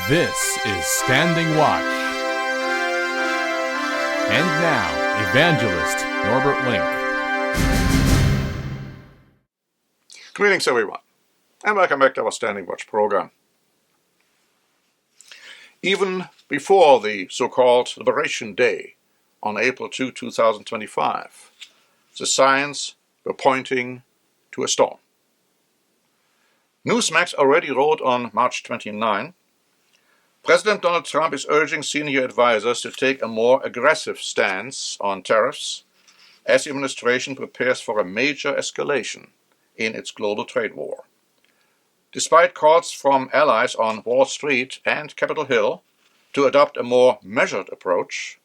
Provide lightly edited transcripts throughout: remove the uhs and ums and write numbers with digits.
This is Standing Watch. And now, Evangelist Norbert Link. Greetings, everyone, and welcome back to our Standing Watch program. Even before the so-called Liberation Day on April 2, 2025, the signs were pointing to a storm. Newsmax already wrote on March 29, President Donald Trump is urging senior advisors to take a more aggressive stance on tariffs as the administration prepares for a major escalation in its global trade war. Despite calls from allies on Wall Street and Capitol Hill to adopt a more measured approach,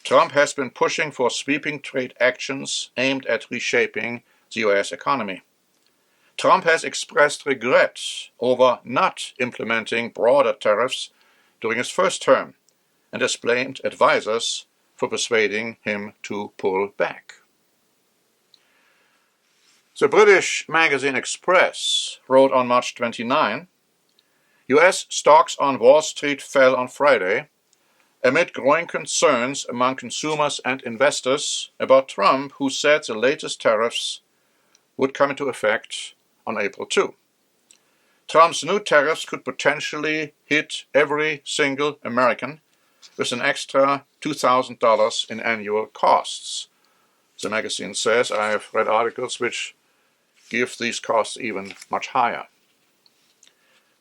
Trump has been pushing for sweeping trade actions aimed at reshaping the U.S. economy. Trump has expressed regret over not implementing broader tariffs during his first term and has blamed advisors for persuading him to pull back. The British magazine Express wrote on March 29, U.S. stocks on Wall Street fell on Friday amid growing concerns among consumers and investors about Trump, who said the latest tariffs would come into effect on April 2. Trump's new tariffs could potentially hit every single American with an extra $2,000 in annual costs. The magazine says, I have read articles which give these costs even much higher.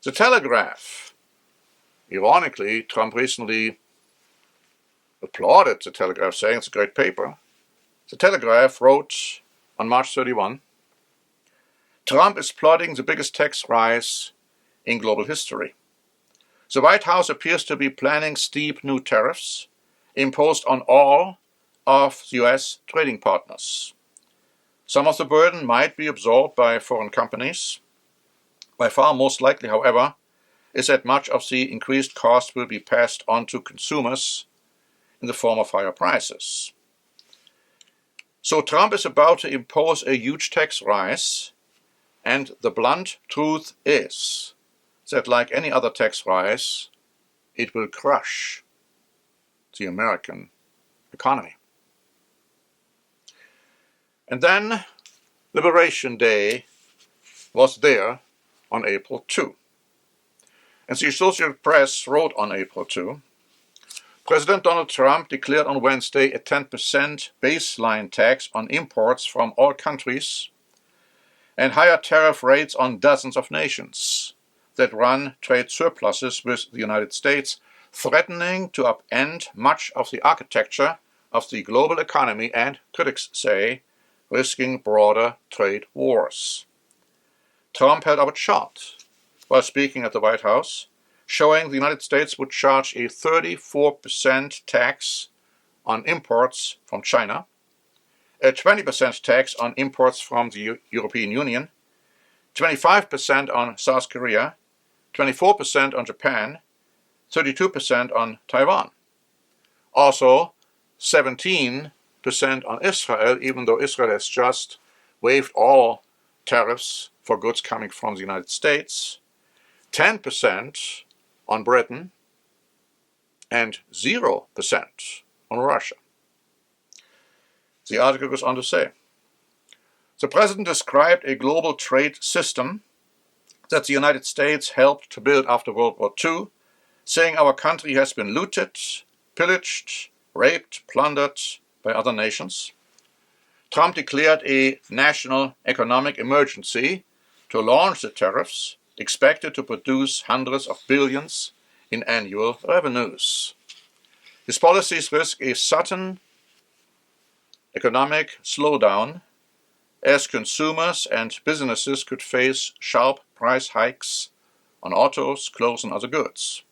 The Telegraph. Ironically, Trump recently applauded the Telegraph, saying it's a great paper. The Telegraph wrote on March 31, Trump is plotting the biggest tax rise in global history. The White House appears to be planning steep new tariffs imposed on all of the U.S. trading partners. Some of the burden might be absorbed by foreign companies. By far most likely, however, is that much of the increased cost will be passed on to consumers in the form of higher prices. So Trump is about to impose a huge tax rise, and the blunt truth is that, like any other tax rise, it will crush the American economy. And then Liberation Day was there on April 2. And the Associated Press wrote on April 2, President Donald Trump declared on Wednesday a 10% baseline tax on imports from all countries and higher tariff rates on dozens of nations that run trade surpluses with the United States, threatening to upend much of the architecture of the global economy and, critics say, risking broader trade wars. Trump held up a chart while speaking at the White House, showing the United States would charge a 34% tax on imports from China, a 20% tax on imports from the European Union, 25% on South Korea, 24% on Japan, 32% on Taiwan. Also, 17% on Israel, even though Israel has just waived all tariffs for goods coming from the United States, 10% on Britain, and 0% on Russia. The article goes on to say, the president described a global trade system that the United States helped to build after World War II, saying our country has been looted, pillaged, raped, plundered by other nations. Trump declared a national economic emergency to launch the tariffs, expected to produce hundreds of billions in annual revenues. His policies risk a sudden economic slowdown as consumers and businesses could face sharp price hikes on autos, clothes, and other goods.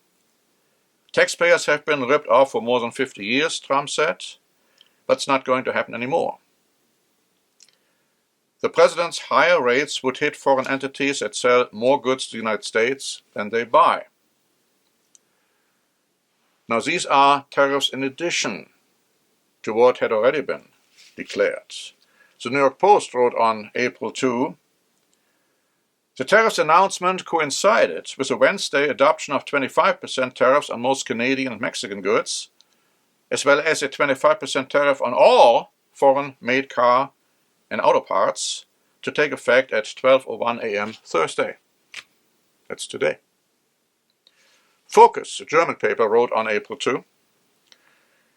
Taxpayers have been ripped off for more than 50 years, Trump said, but it's not going to happen anymore. The president's higher rates would hit foreign entities that sell more goods to the United States than they buy. Now, these are tariffs in addition to what had already been declared. The New York Post wrote on April 2, The tariffs announcement coincided with the Wednesday adoption of 25% tariffs on most Canadian and Mexican goods, as well as a 25% tariff on all foreign-made car and auto parts to take effect at 12:01 a.m. Thursday. That's today. Focus, a German paper, wrote on April 2,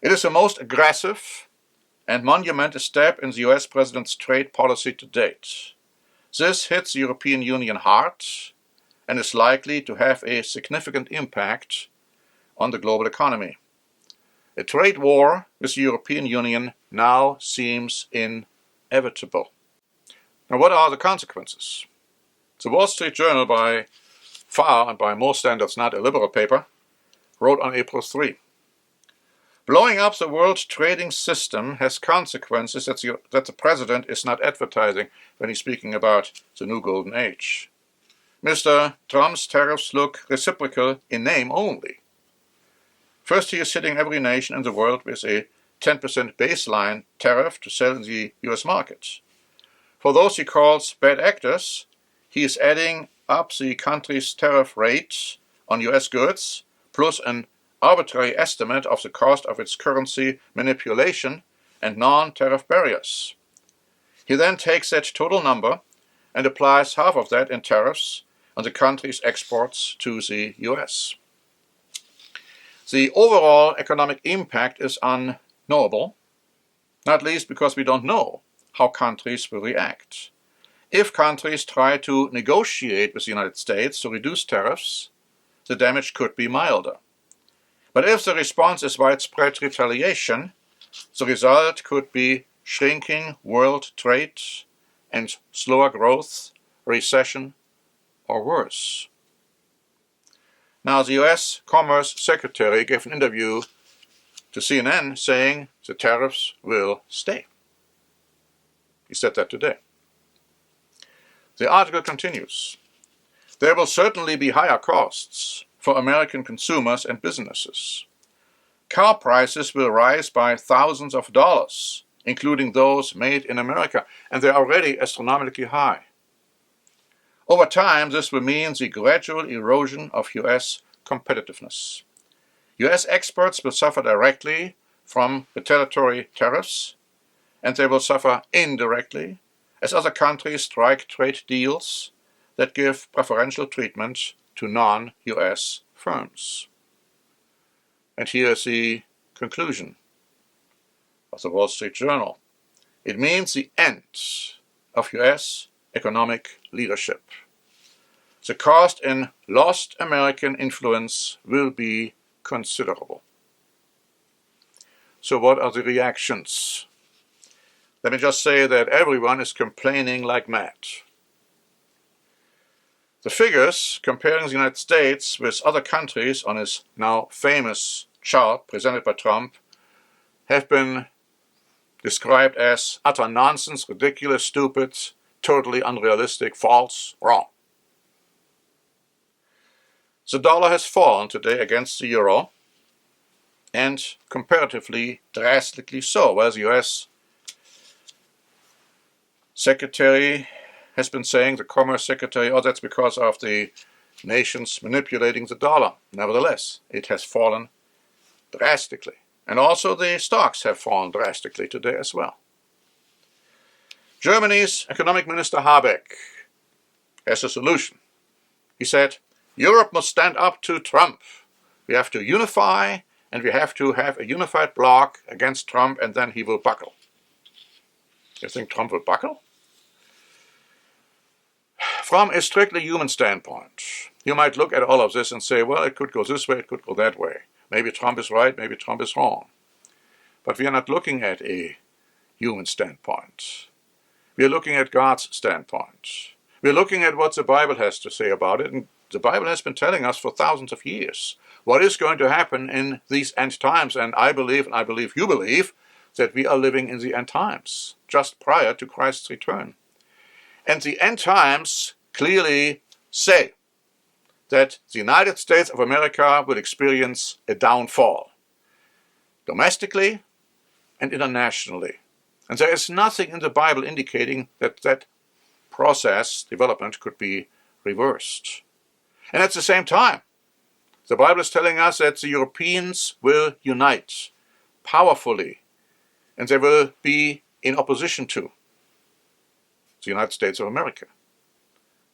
"It is the most aggressive and monumental step in the US president's trade policy to date. This hits the European Union hard and is likely to have a significant impact on the global economy. A trade war with the European Union now seems inevitable." Now, what are the consequences? The Wall Street Journal, by far and by most standards not a liberal paper, wrote on April 3, "Blowing up the world trading system has consequences that the president is not advertising when he's speaking about the new golden age. Mr. Trump's tariffs look reciprocal in name only. First, he is hitting every nation in the world with a 10% baseline tariff to sell in the US market. For those he calls bad actors, he is adding up the country's tariff rate on US goods, plus an arbitrary estimate of the cost of its currency manipulation and non-tariff barriers. He then takes that total number and applies half of that in tariffs on the country's exports to the US. The overall economic impact is unknowable, not least because we don't know how countries will react. If countries try to negotiate with the United States to reduce tariffs, the damage could be milder. But if the response is widespread retaliation, the result could be shrinking world trade and slower growth, recession, or worse. Now, the US Commerce Secretary gave an interview to CNN saying the tariffs will stay. He said that today. The article continues. There will certainly be higher costs for American consumers and businesses. Car prices will rise by thousands of dollars, including those made in America, and they're already astronomically high. Over time, this will mean the gradual erosion of US competitiveness. US exports will suffer directly from retaliatory tariffs, and they will suffer indirectly as other countries strike trade deals that give preferential treatment to non-US firms. And here is the conclusion of the Wall Street Journal. It means the end of US economic leadership. The cost in lost American influence will be considerable. So what are the reactions? Let me just say that everyone is complaining like mad. The figures comparing the United States with other countries on his now famous chart presented by Trump have been described as utter nonsense, ridiculous, stupid, totally unrealistic, false, wrong. The dollar has fallen today against the euro, and comparatively drastically so, whereas the US Secretary has been saying, the Commerce Secretary, oh, that's because of the nations manipulating the dollar. Nevertheless, it has fallen drastically. And also the stocks have fallen drastically today as well. Germany's Economic Minister Habeck has a solution. He said, Europe must stand up to Trump. We have to unify, and we have to have a unified bloc against Trump, and then he will buckle. You think Trump will buckle? From a strictly human standpoint, you might look at all of this and say, well, it could go this way, it could go that way. Maybe Trump is right, maybe Trump is wrong. But we are not looking at a human standpoint. We are looking at God's standpoint. We are looking at what the Bible has to say about it, and the Bible has been telling us for thousands of years what is going to happen in these end times, and I believe you believe, that we are living in the end times, just prior to Christ's return. And the end times clearly say that the United States of America will experience a downfall, domestically and internationally. And there is nothing in the Bible indicating that that process, development, could be reversed. And at the same time, the Bible is telling us that the Europeans will unite powerfully, and they will be in opposition to the United States of America.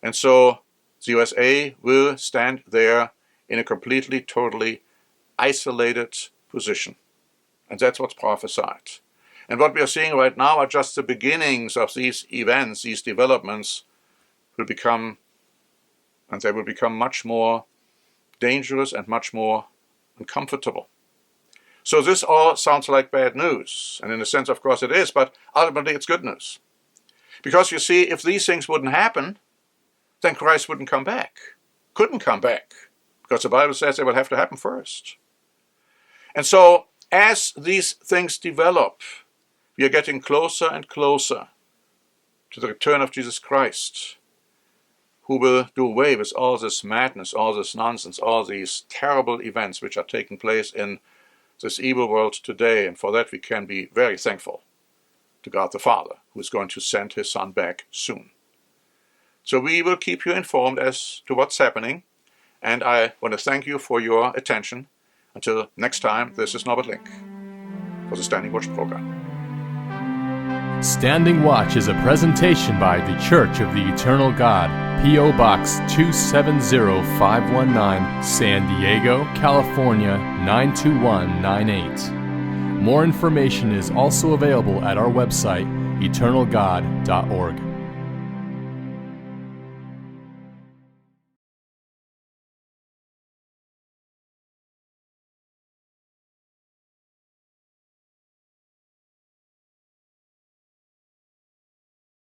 And so the USA will stand there in a completely, totally isolated position. And that's what's prophesied. And what we are seeing right now are just the beginnings of these events, these developments will become much more dangerous and much more uncomfortable. So this all sounds like bad news. And in a sense, of course, it is, but ultimately it's good news. Because you see, if these things wouldn't happen, then Christ wouldn't come back. Couldn't come back. Because the Bible says they will have to happen first. And so, as these things develop, we are getting closer and closer to the return of Jesus Christ, who will do away with all this madness, all this nonsense, all these terrible events which are taking place in this evil world today. And for that we can be very thankful to God the Father, who is going to send his Son back soon. So we will keep you informed as to what's happening, and I want to thank you for your attention. Until next time, this is Norbert Link for the Standing Watch program. Standing Watch is a presentation by the Church of the Eternal God, P.O. Box 270519, San Diego, California 92198. More information is also available at our website, eternalgod.org.